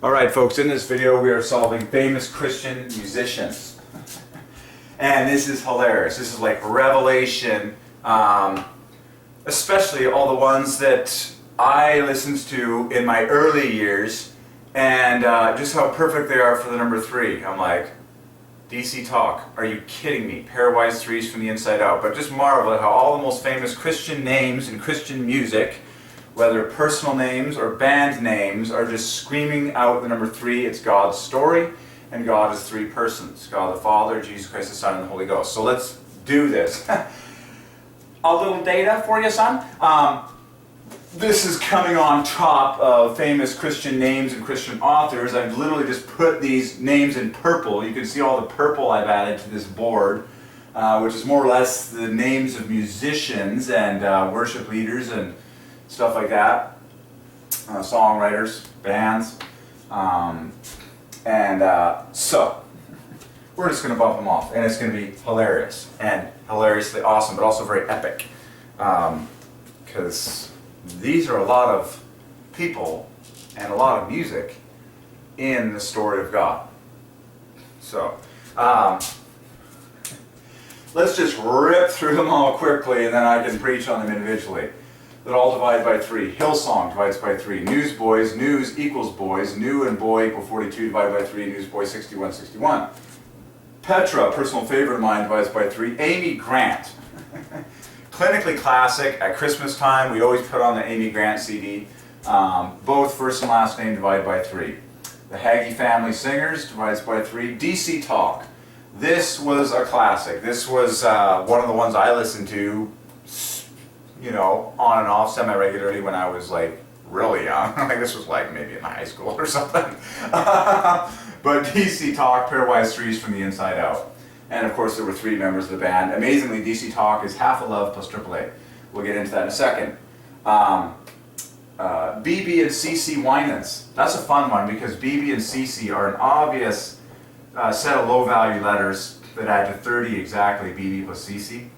Alright folks, in this video we are solving famous Christian musicians. And this is hilarious. This is like revelation, especially all the ones that I listened to in my early years, and just how perfect they are for the number 3. I'm like, DC Talk, are you kidding me? Pairwise threes from the inside out. But just marvel at how all the most famous Christian names in Christian music, whether personal names or band names, are just screaming out the number 3. It's God's story, and God is 3 persons. God the Father, Jesus Christ the Son, and the Holy Ghost. So let's do this. A little data for you, son. This is coming on top of famous Christian names and Christian authors. I've literally just put these names in purple. You can see all the purple I've added to this board, which is more or less the names of musicians and worship leaders and stuff like that, songwriters, bands, so we're just going to bump them off, and it's going to be hilarious and hilariously awesome, but also very epic, because these are a lot of people and a lot of music in the story of God. So let's just rip through them all quickly, and then I can preach on them individually. That all divide by 3. Hillsong divides by 3. Newsboys, news equals boys. New and boy equal 42, divided by 3. Newsboy 61, 61. Petra, personal favorite of mine, divides by 3. Amy Grant. Clinically classic. At Christmas time, we always put on the Amy Grant CD. Both first and last name divided by 3. The Hagee Family Singers divides by 3. DC Talk. This was a classic. This was one of the ones I listened to, you know, on and off semi-regularly when I was like really young. Like this was like maybe in high school or something. But DC Talk, pairwise threes from the inside out. And of course there were 3 members of the band. Amazingly, DC Talk is half a love plus AAA. We'll get into that in a second. BB and CC Winans. That's a fun one because BB and CC are an obvious set of low value letters that add to 30 exactly, BB plus CC.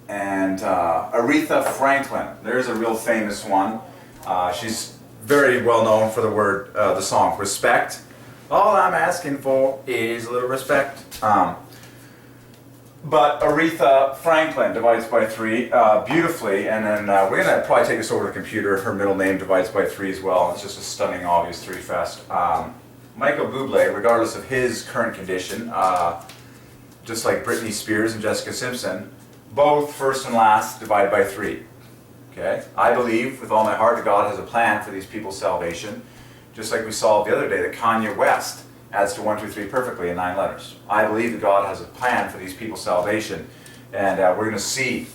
And Aretha Franklin, there's a real famous one. She's very well known for the song Respect. All I'm asking for is a little respect. But Aretha Franklin divides by 3 beautifully, and then we're going to probably take this over to the computer. Her middle name divides by 3 as well. It's just a stunning, obvious 3 fest. Michael Bublé, regardless of his current condition, just like Britney Spears and Jessica Simpson, both first and last divide by 3. Okay? I believe with all my heart that God has a plan for these people's salvation, just like we saw the other day that Kanye West adds to 1, 2, 3 perfectly in 9 letters. I believe that God has a plan for these people's salvation, and we're going to see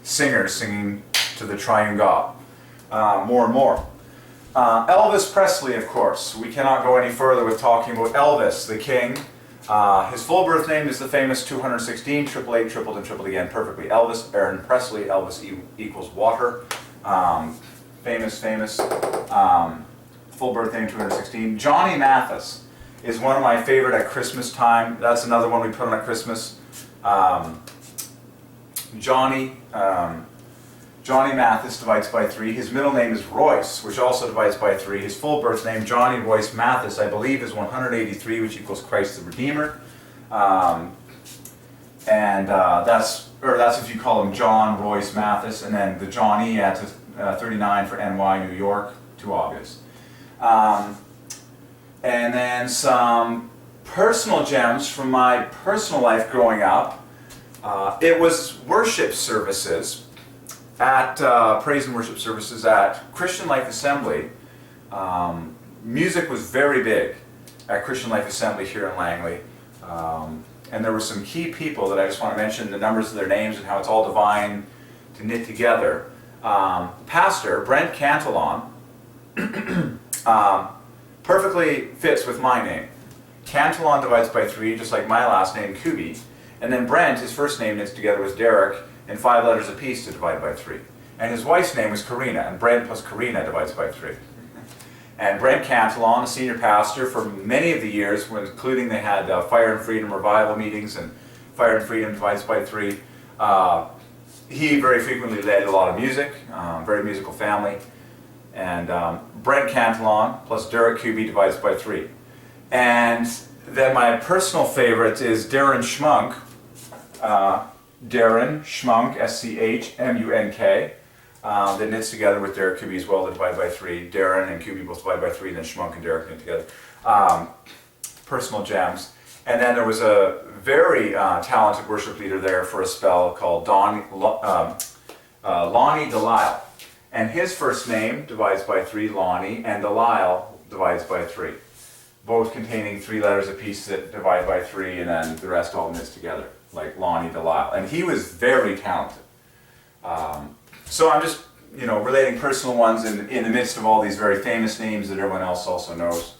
singers singing to the Triune God more and more. Elvis Presley, of course. We cannot go any further with talking about Elvis, the King. His full birth name is the famous 216, triple eight, tripled and tripled again perfectly. Elvis Aaron Presley, Elvis equals water. Famous. Full birth name 216. Johnny Mathis is one of my favorite at Christmas time. That's another one we put on at Christmas. Johnny Mathis divides by 3. His middle name is Royce, which also divides by 3. His full birth name, Johnny Royce Mathis, I believe is 183, which equals Christ the Redeemer. That's if you call him John Royce Mathis, and then the Johnny adds 39 for NY, New York, too obvious. And then some personal gems from my personal life growing up. It was worship services. At praise and worship services at Christian Life Assembly. Music was very big at Christian Life Assembly here in Langley. And there were some key people that I just want to mention the numbers of their names and how it's all divine to knit together. Pastor Brent Cantillon perfectly fits with my name. Cantillon divides by 3, just like my last name, Kubi. And then Brent, his first name, knits together with Derek, and 5 letters apiece to divide by 3. And his wife's name was Karina, and Brent plus Karina divides by 3. And Brent Cantillon, a senior pastor for many of the years, including they had Fire and Freedom revival meetings, and Fire and Freedom divides by 3. He very frequently led a lot of music, very musical family. And Brent Cantillon plus Derek Kuby divides by 3. And then my personal favorite is Darren Schmunk. Darren Schmunk, S-C-H-M-U-N-K. That knits together with Derek Kuby as well, to divide by 3. Darren and Kuby both divide by 3, and then Schmunk and Derek knit together. Personal gems. And then there was a very talented worship leader there for a spell called Lonnie Delisle. And his first name divides by 3, Lonnie, and Delisle divides by 3. Both containing 3 letters apiece that divide by 3, and then the rest all knits together, like Lonnie Delisle. And he was very talented. So I'm just, relating personal ones in the midst of all these very famous names that everyone else also knows.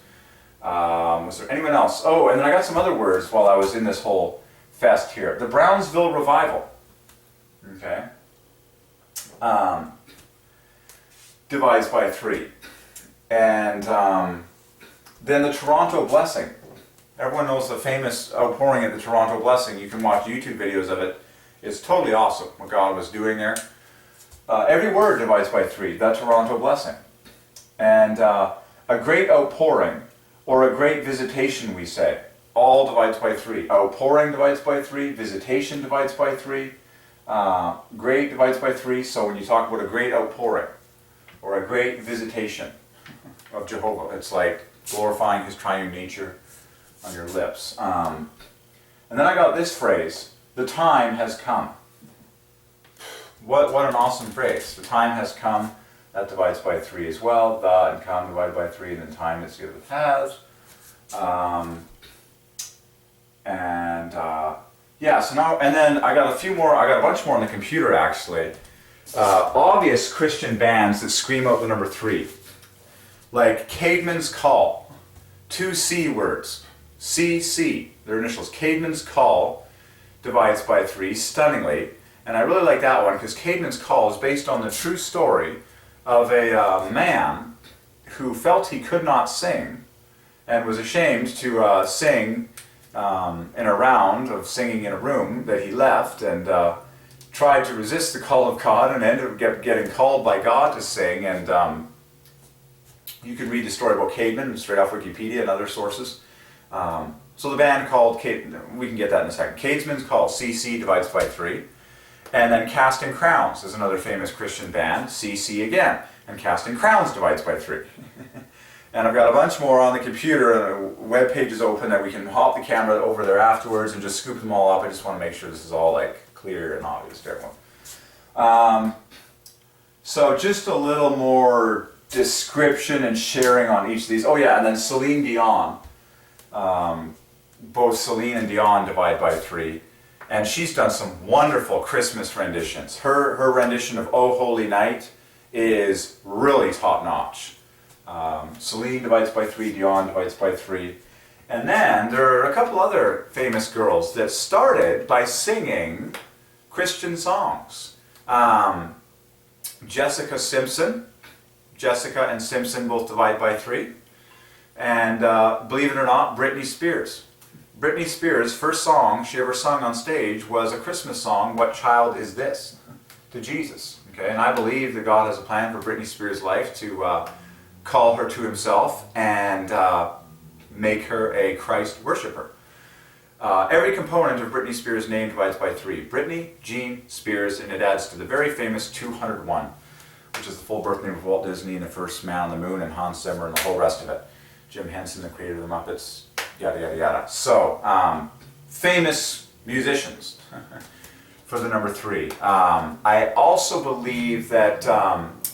Was there anyone else? Oh, and then I got some other words while I was in this whole fest here. The Brownsville Revival. Okay. Divides by 3. And then the Toronto Blessing. Everyone knows the famous outpouring at the Toronto Blessing. You can watch YouTube videos of it. It's totally awesome what God was doing there. Every word divides by 3. The Toronto Blessing. And a great outpouring, or a great visitation, we say, all divides by 3. Outpouring divides by 3. Visitation divides by 3. Great divides by 3. So when you talk about a great outpouring or a great visitation of Jehovah, it's like glorifying His triune nature on your lips. And then I got this phrase: the time has come. What an awesome phrase! The time has come. That divides by 3 as well. The and come divided by 3, and then time is together with has. Yeah, so now, and then I got a few more, I got a bunch more on the computer actually. Obvious Christian bands that scream out the number 3. Like Caedmon's Call. 2 C words. C, their initials. Caedmon's Call divides by 3, stunningly. And I really like that one because Caedmon's Call is based on the true story of a man who felt he could not sing and was ashamed to sing in a round of singing in a room that he left, and tried to resist the call of God and ended up getting called by God to sing. And you can read the story about Caedmon straight off Wikipedia and other sources. So the band called, we can get that in a second. Caedmon's Call, CC divides by 3. And then Casting Crowns is another famous Christian band, CC again. And Casting Crowns divides by 3. And I've got a bunch more on the computer, and a web page is open that we can hop the camera over there afterwards and just scoop them all up. I just want to make sure this is all clear and obvious to everyone. So just a little more description and sharing on each of these. Oh yeah, and then Celine Dion. Both Celine and Dion divide by 3. And she's done some wonderful Christmas renditions. Her rendition of Oh Holy Night is really top-notch. Celine divides by 3, Dion divides by 3. And then there are a couple other famous girls that started by singing Christian songs. Jessica and Simpson both divide by 3. And believe it or not, Britney Spears. Britney Spears' first song she ever sung on stage was a Christmas song, What Child Is This? To Jesus. Okay, and I believe that God has a plan for Britney Spears' life to call her to Himself and make her a Christ worshiper. Every component of Britney Spears' name divides by 3. Britney, Jean, Spears, and it adds to the very famous 201, which is the full birth name of Walt Disney and the first man on the moon and Hans Zimmer and the whole rest of it. Jim Henson, the creator of the Muppets, yada yada yada. So, famous musicians for the number 3. I also believe that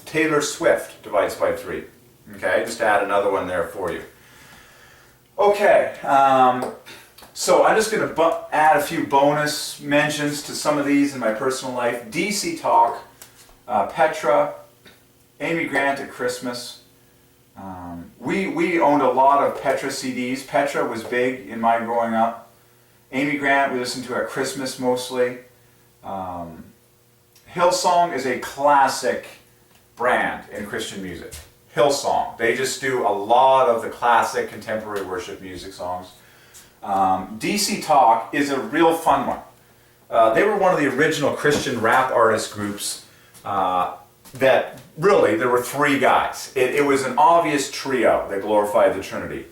Taylor Swift divides by 3. Okay, just to add another one there for you. Okay, so I'm just going to add a few bonus mentions to some of these in my personal life. DC Talk, Petra, Amy Grant at Christmas. We owned a lot of Petra CDs. Petra was big in my growing up. Amy Grant we listened to at Christmas mostly. Hillsong is a classic brand in Christian music. Hillsong. They just do a lot of the classic contemporary worship music songs. DC Talk is a real fun one. They were one of the original Christian rap artist groups that really there were three guys. It was an obvious trio that glorified the Trinity.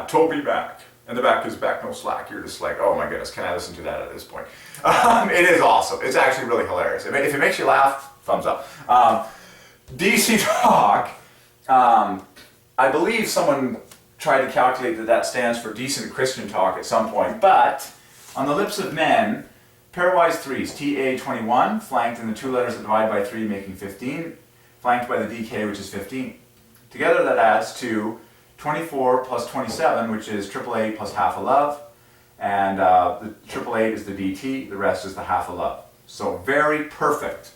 Toby Mac, and the back is back no slack. You're just like, oh my goodness, can I listen to that at this point? It is awesome. It's actually really hilarious. If it makes you laugh, thumbs up. DC Talk, I believe someone tried to calculate that stands for decent Christian talk at some point, but on the lips of men, pairwise threes, TA21, flanked in the two letters that divide by 3, making 15, flanked by the DK, which is 15. Together that adds to 24 plus 27, which is triple 8 plus half a love, and the triple 8 is the DT, the rest is the half a love. So very perfect,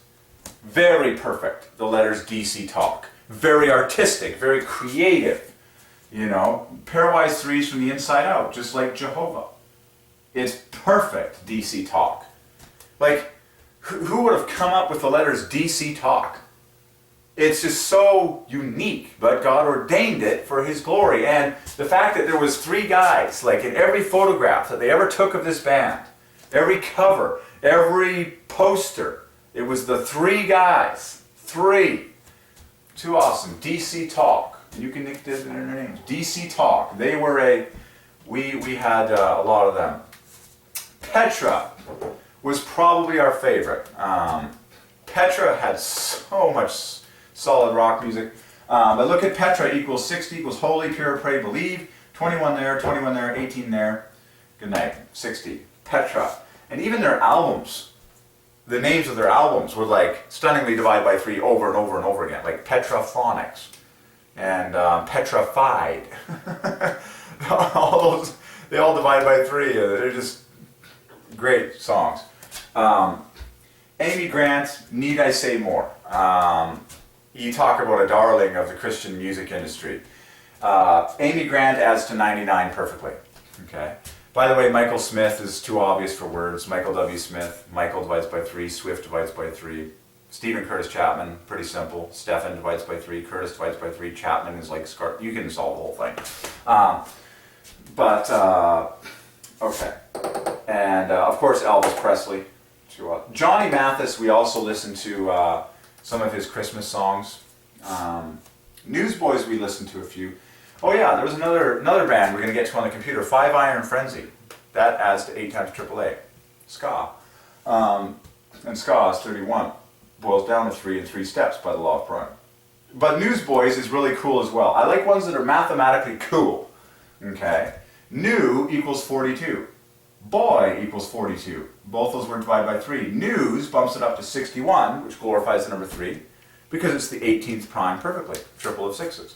the letters DC Talk. Very artistic, very creative, you know, pairwise threes from the inside out, just like Jehovah. It's perfect DC Talk. Like, who would have come up with the letters DC Talk? It's just so unique, but God ordained it for His glory. And the fact that there was three guys, like in every photograph that they ever took of this band, every cover, every poster, it was the three guys. Three. Too awesome. DC Talk. You can nick this in their names. DC Talk. They were we had a lot of them. Petra was probably our favorite. Petra had so much solid rock music. But look at Petra equals 60 equals holy, pure, pray, believe. 21 there, 21 there, 18 there. Good night. 60. Petra. And even their albums, the names of their albums were like stunningly divided by 3 over and over and over again. Like Petraphonics and Petrified. All those, they all divide by 3. They're just great songs. Amy Grant, need I say more? You talk about a darling of the Christian music industry. Amy Grant adds to 99 perfectly. Okay. By the way, Michael Smith is too obvious for words. Michael W. Smith, Michael divides by 3, Swift divides by 3. Stephen Curtis Chapman, pretty simple. Stephen divides by 3, Curtis divides by 3. Chapman is like you can solve the whole thing. Okay. And of course, Elvis Presley. Johnny Mathis, we also listen to some of his Christmas songs. Newsboys, we listened to a few. Oh yeah, there was another band we're going to get to on the computer, 5 Iron Frenzy. That adds to 8 times AAA. Ska. And ska is 31. Boils down to 3 in 3 steps by the law of prime. But Newsboys is really cool as well. I like ones that are mathematically cool. Okay? New equals 42. Boy equals 42. Both those words divided by 3. News bumps it up to 61, which glorifies the number 3, because it's the 18th prime perfectly, triple of 6s.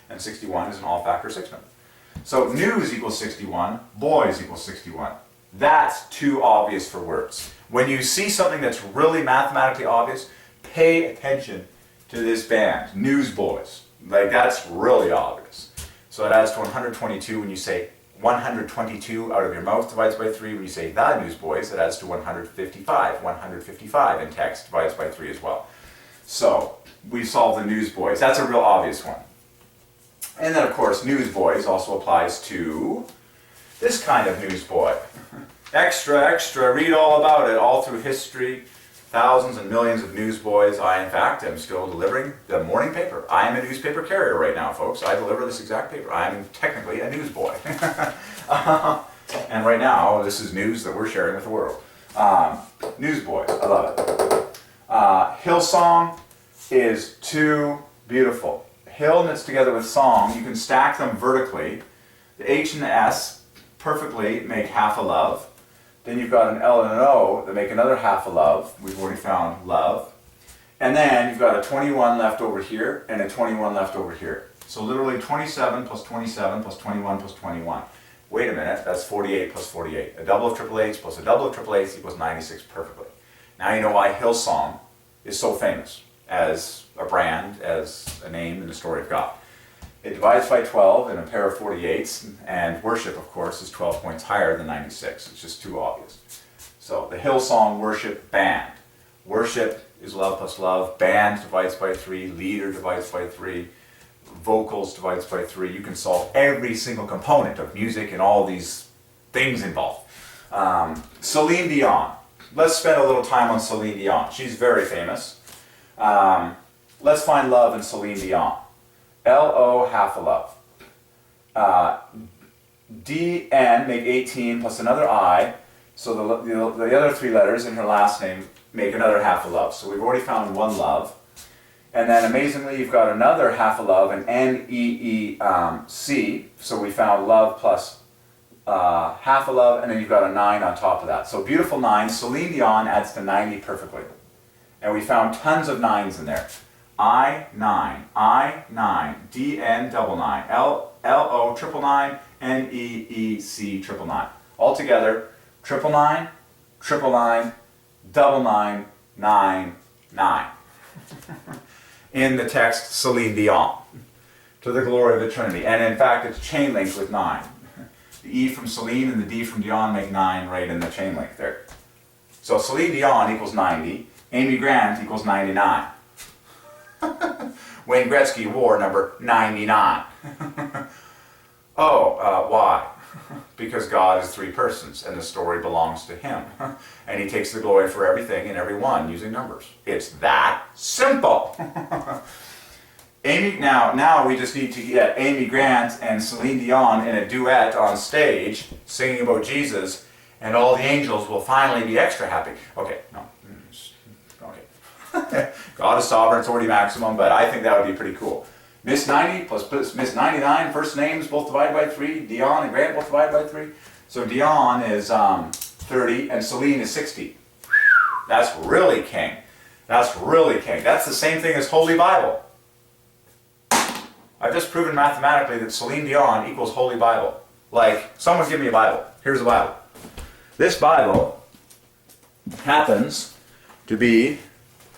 And 61 is an all-factor 6 number. So news equals 61, boys equals 61. That's too obvious for words. When you see something that's really mathematically obvious, pay attention to this band, Newsboys. Like, that's really obvious. So it adds to 122 when you say 122 out of your mouth divides by 3. When you say the Newsboys, it adds to 155. 155 in text divides by 3 as well. So we solved the Newsboys. That's a real obvious one. And then, of course, Newsboys also applies to this kind of newsboy. Extra, extra, read all about it, all through history. Thousands and millions of newsboys. I, in fact, am still delivering the morning paper. I am a newspaper carrier right now, folks. I deliver this exact paper. I am technically a newsboy. And right now, this is news that we're sharing with the world. Newsboy, I love it. Hillsong is too beautiful. Hill knits together with song. You can stack them vertically. The H and the S perfectly make half a love. Then you've got an L and an O that make another half a love. We've already found love. And then you've got a 21 left over here and a 21 left over here. So literally 27 plus 27 plus 21 plus 21. Wait a minute, that's 48 plus 48. A double of triple H's plus a double of triple H's equals 96 perfectly. Now you know why Hillsong is so famous as a brand, as a name in the story of God. It divides by 12 in a pair of 48s, and worship, of course, is 12 points higher than 96. It's just too obvious. So the Hillsong worship band. Worship is love plus love. Band divides by 3. Leader divides by 3. Vocals divides by 3. You can solve every single component of music and all these things involved. Celine Dion. Let's spend a little time on Celine Dion. She's very famous. Let's find love in Celine Dion. L-O, half a love. D-N, make 18 plus another I. So the other three letters in her last name make another half a love. So we've already found one love. And then amazingly, you've got another half a love, an N-E-E-C. So we found love plus half a love, and then you've got a 9 on top of that. So beautiful 9. Celine Dion adds to 90 perfectly. And we found tons of 9s in there. I-9, I-9, D-N double 9, L-O triple 9, N-E-E-C triple 9. Altogether, triple 9, triple 9, double 9, 9, 9. In the text, Celine Dion, to the glory of the Trinity. And in fact, it's chain linked with 9. The E from Celine and the D from Dion make 9 right in the chain link there. So Celine Dion equals 90, Amy Grant equals 99. Wayne Gretzky wore number 99. Why? Because God is 3 persons and the story belongs to Him. And He takes the glory for everything and everyone using numbers. It's that simple. Now we just need to get Amy Grant and Celine Dion in a duet on stage singing about Jesus, and all the angels will finally be extra happy. Okay, no. Okay. God is sovereign, it's already maximum, but I think that would be pretty cool. Miss 90 plus Miss 99, first names both divided by 3. Dion and Grant both divided by 3. So Dion is 30 and Celine is 60. That's really king. That's really king. That's the same thing as Holy Bible. I've just proven mathematically that Celine Dion equals Holy Bible. Like, someone give me a Bible. Here's a Bible. This Bible happens to be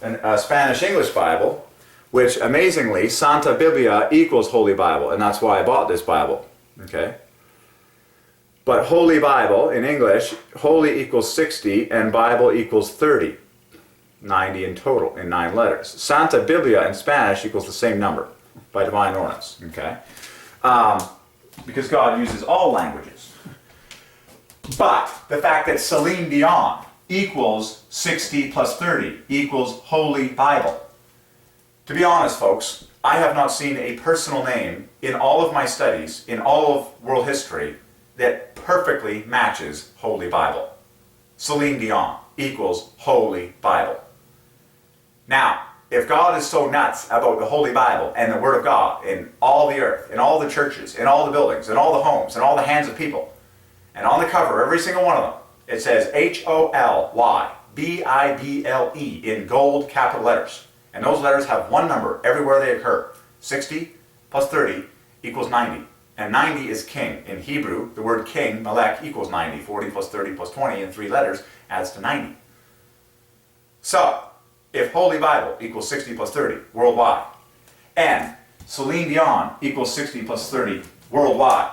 a Spanish-English Bible, which amazingly, Santa Biblia equals Holy Bible, and that's why I bought this Bible. Okay? But Holy Bible, in English, Holy equals 60, and Bible equals 30. 90 in total, in 9 letters. Santa Biblia in Spanish equals the same number, by Divine Ordinance. Okay? Because God uses all languages. But the fact that Celine Dion equals 60 plus 30 equals Holy Bible. To be honest, folks, I have not seen a personal name in all of my studies, in all of world history, that perfectly matches Holy Bible. Celine Dion equals Holy Bible. Now, if God is so nuts about the Holy Bible and the Word of God in all the earth, in all the churches, in all the buildings, in all the homes, in all the hands of people, and on the cover, every single one of them, it says H-O-L-Y-B-I-B-L-E in gold capital letters. And those letters have one number everywhere they occur. 60 plus 30 equals 90. And 90 is king. In Hebrew, the word king, melech, equals 90. 40 plus 30 plus 20 in 3 letters adds to 90. So, if Holy Bible equals 60 plus 30 worldwide, and Celine Dion equals 60 plus 30 worldwide,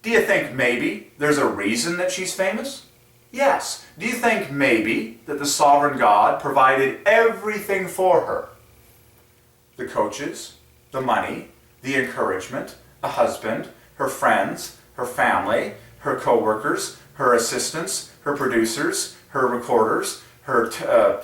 do you think maybe there's a reason that she's famous? Yes. Do you think maybe that the sovereign God provided everything for her? The coaches, the money, the encouragement, a husband, her friends, her family, her co-workers, her assistants, her producers, her recorders, her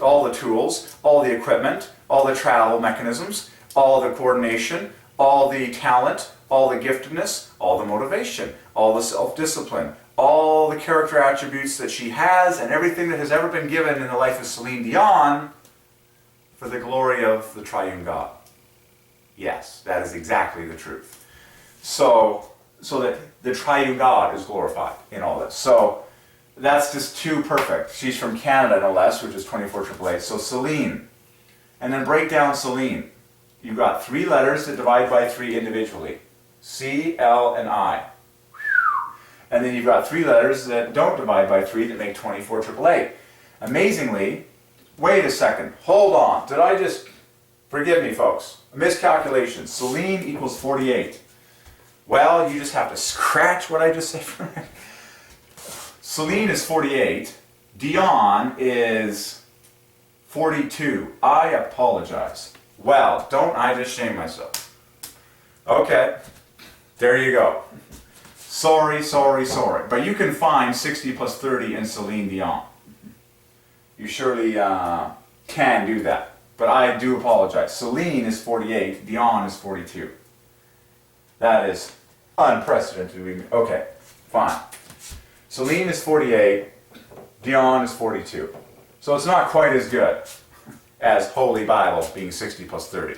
all the tools, all the equipment, all the travel mechanisms, all the coordination, all the talent, all the giftedness, all the motivation, all the self-discipline, all the character attributes that she has, and everything that has ever been given in the life of Celine Dion for the glory of the Triune God. Yes, that is exactly the truth. So that the Triune God is glorified in all this. So that's just too perfect. She's from Canada, no less, which is 24888. So Celine. And then break down Celine. You've got 3 letters that divide by 3 individually. C, L, and I. And then you've got 3 letters that don't divide by 3 that make 24888. Amazingly, wait a second, hold on. Did I just, forgive me folks, a miscalculation. Celine equals 48. Well, you just have to scratch what I just said for me. Celine is 48. Dion is 42. I apologize. Well, don't I just shame myself. Okay, there you go. Sorry. But you can find 60 plus 30 in Celine Dion. You surely can do that. but I do apologize. Selene is 48, Dion is 42. That is unprecedented. Okay, fine. Selene is 48, Dion is 42. So it's not quite as good as Holy Bible being 60 plus 30.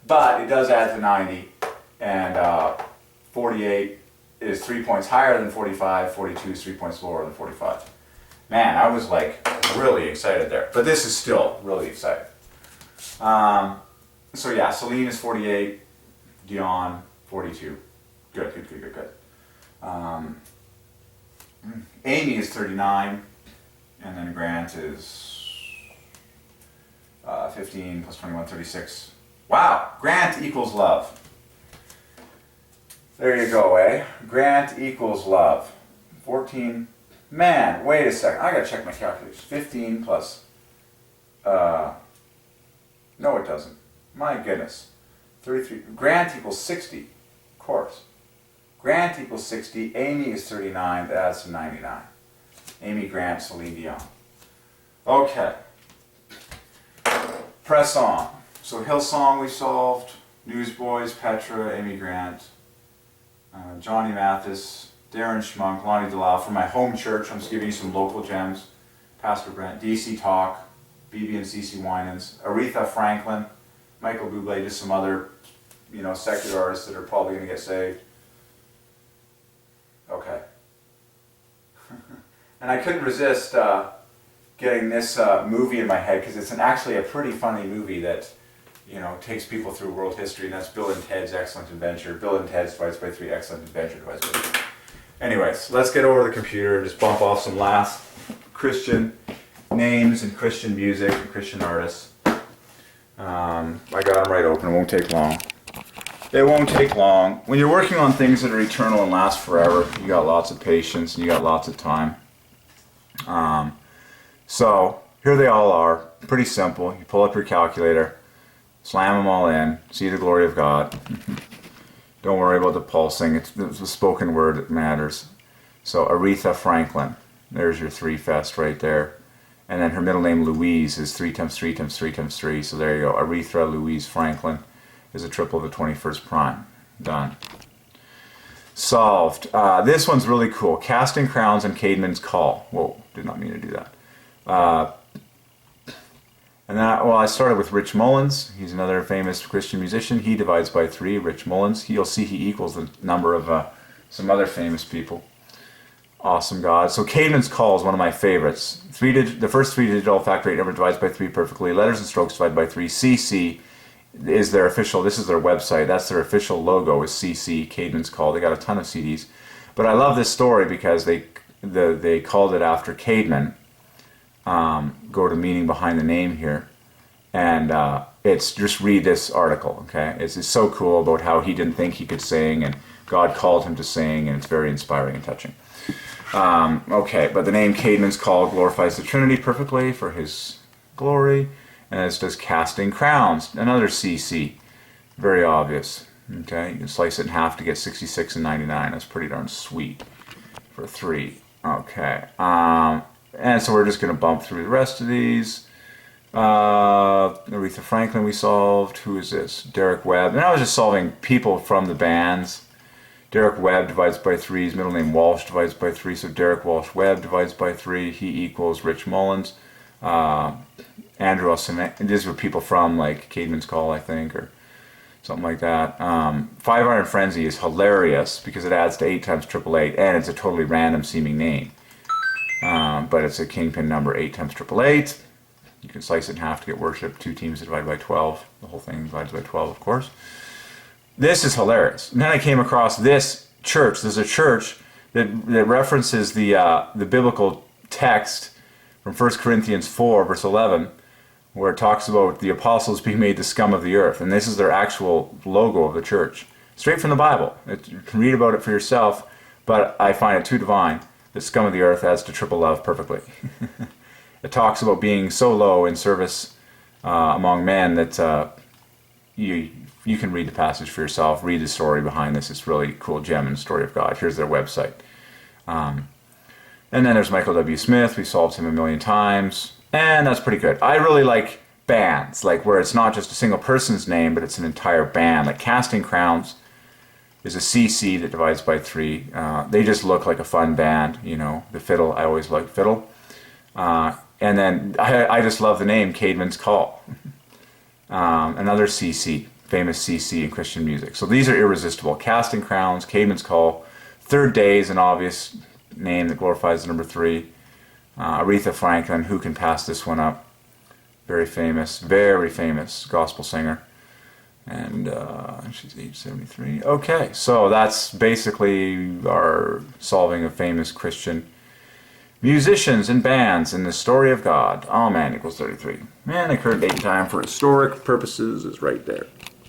But it does add to 90, and 48 is 3 points higher than 45, 42 is 3 points lower than 45. Man, I was like really excited there. But this is still really exciting. So yeah, Selene is 48, Dion 42. Good. Amy is 39, and then Grant is 15 plus 21, 36. Wow, Grant equals love. There you go, eh? Grant equals love. 14. Man, wait a second. I gotta check my calculators. 15 plus. No, it doesn't. My goodness. 33. Grant equals 60. Of course. Grant equals 60. Amy is 39. That adds to 99. Amy, Grant, Celine Dion. Okay. Press on. So Hillsong we solved. Newsboys, Petra, Amy Grant, Johnny Mathis, Darren Schmunk, Lonnie Delisle. For my home church, I'm just giving you some local gems. Pastor Brent, DC Talk, BB and CC Winans, Aretha Franklin, Michael Bublé, just some other, secular artists that are probably going to get saved. Okay. And I couldn't resist getting this movie in my head because it's actually a pretty funny movie that takes people through world history, and that's Bill and Ted's Excellent Adventure. Bill and Ted's divides by 3, Excellent Adventure divides by 3. Anyways, let's get over the computer and just bump off some last Christian names and Christian music and Christian artists. I got them right open. It won't take long. It won't take long. When you're working on things that are eternal and last forever, you got lots of patience and you got lots of time. So here they all are. Pretty simple. You pull up your calculator, slam them all in, see the glory of God. Don't worry about the pulsing. It's the spoken word that matters. So Aretha Franklin. There's your 3 fest right there. And then her middle name Louise is 3 times 3 times 3 times 3. So there you go. Aretha Louise Franklin is a triple of the 21st prime. Done. Solved. This one's really cool. Casting Crowns and Caedmon's Call. Whoa, did not mean to do that. And then, I started with Rich Mullins. He's another famous Christian musician. He divides by 3, Rich Mullins. You'll see he equals the number of some other famous people. Awesome God. So Caedmon's Call is one of my favorites. The first 3-digit olfactory number divides by 3 perfectly. Letters and strokes divide by 3. CC is their official, this is their website. That's their official logo is CC, Caedmon's Call. They got a ton of CDs. But I love this story because they called it after Caedmon. Go to meaning behind the name here, and it's just read this article. Okay, it's so cool about how he didn't think he could sing, and God called him to sing, and it's very inspiring and touching. Okay, but the name Caedmon's Call glorifies the Trinity perfectly for His glory, and as does Casting Crowns, another CC, very obvious. Okay, you can slice it in half to get 66 and 99. That's pretty darn sweet for 3. Okay. And so we're just going to bump through the rest of these. Aretha Franklin we solved. Who is this? Derek Webb. And I was just solving people from the bands. Derek Webb divides by 3. His middle name Walsh divides by 3. So Derek Walsh Webb divides by 3. He equals Rich Mullins. Andrew Olsen. These were people from like Caedmon's Call, I think, or something like that. 5 Iron Frenzy is hilarious because it adds to 8 times 888, and it's a totally random seeming name. But it's a kingpin number, 8 times 888. You can slice it in half to get worship. 2 teams divided by 12. The whole thing divides by 12, of course. This is hilarious. And then I came across this church. There's a church that references the biblical text from 1 Corinthians 4, verse 11, where it talks about the apostles being made the scum of the earth. And this is their actual logo of the church. Straight from the Bible. You can read about it for yourself, but I find it too divine. The scum of the earth adds to triple love perfectly. It talks about being so low in service among men that you can read the passage for yourself, read the story behind this. It's really cool gem in the story of God. Here's their website. And then there's Michael W. Smith. We solved him a million times. And that's pretty good. I really like bands, like where it's not just a single person's name, but it's an entire band. Like Casting Crowns is a CC that divides by 3. They just look like a fun band, you know. The fiddle, I always like fiddle. And then I just love the name Caedmon's Call. Another CC, famous CC in Christian music. So these are irresistible. Casting Crowns, Caedmon's Call. Third Day is an obvious name that glorifies the number 3. Aretha Franklin, who can pass this one up? Very famous gospel singer. And she's age 73. Okay, so that's basically our solving of famous Christian musicians and bands in the story of God. All man equals 33. And the current date and time for historic purposes is right there.